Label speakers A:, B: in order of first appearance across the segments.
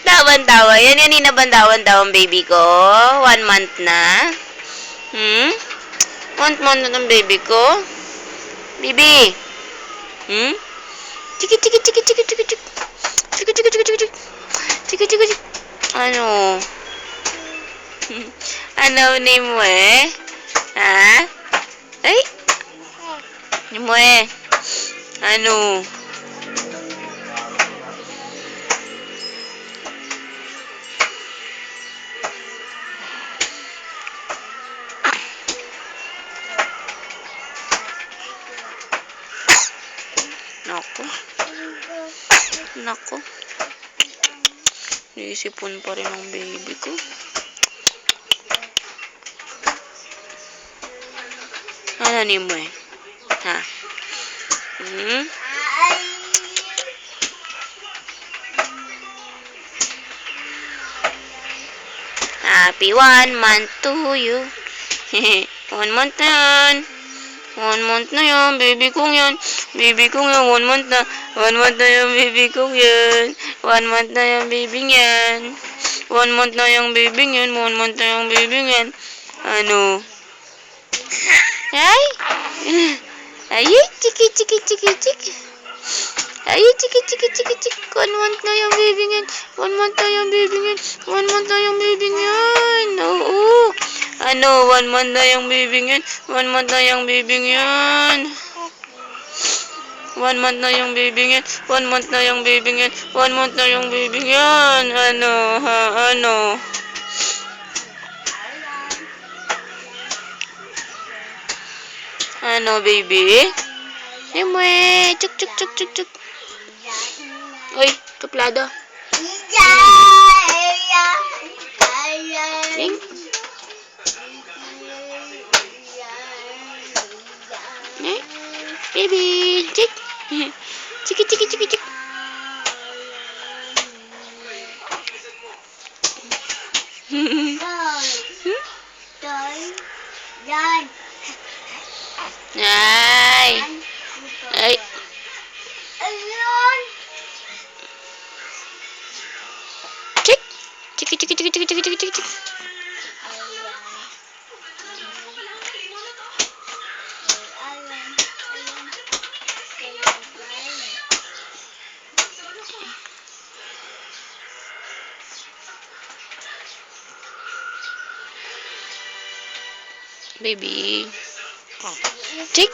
A: Tawan-tawa. Yan yan inabantawan-tawan baby ko. 1 month na. 1 month na ng baby ko. Baby. Chiki chiki chiki chiki chiki chiki. Chiki chiki chiki chiki chiki. Chiki chiki chiki. Ano? Ano name mo eh? Ha? Ay? Name mo eh? Ano? Nako. Nako. Naisipon pa rin ang baby ko. Ano name mo eh? Ha? Happy 1 month to you. 1 month na yan. 1 month na yan, baby kong yan. Baby kong yan, 1 month na. 1 month na yan, baby kong yan. 1 month na yan, baby yan. 1 month na yung baby yan. 1 month na yung baby yan. Ano? Ay? Ay, chiki, chiki, chiki, chiki. Ay, chiki, chiki, chiki, chiki. 1 month na yung baby yan. 1 month na yung baby yan. 1 month na yung baby yan. Oo. Ano, 1 month na yung baby yan. 1 month na yung baby yan. 1 month na yung baby yan. 1 month na yung baby yan. 1 month na yung baby yan. Ano, ha, ano? Ano, baby? Simwe, chuk, chuk, chuk, chuk, chuk. Uy, tuplado. Sing. Eh, baby, chik. Chiki, chiki, chiki, chik. Ay. Ay. Chik. Chiki, chiki, chiki, chiki, chiki, chiki, chiki. Baby. Chik.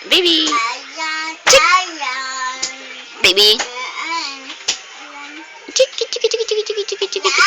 A: Baby. Chik. Baby. Chik, chik, chik, chik, chik, chik, chik, chik, chik.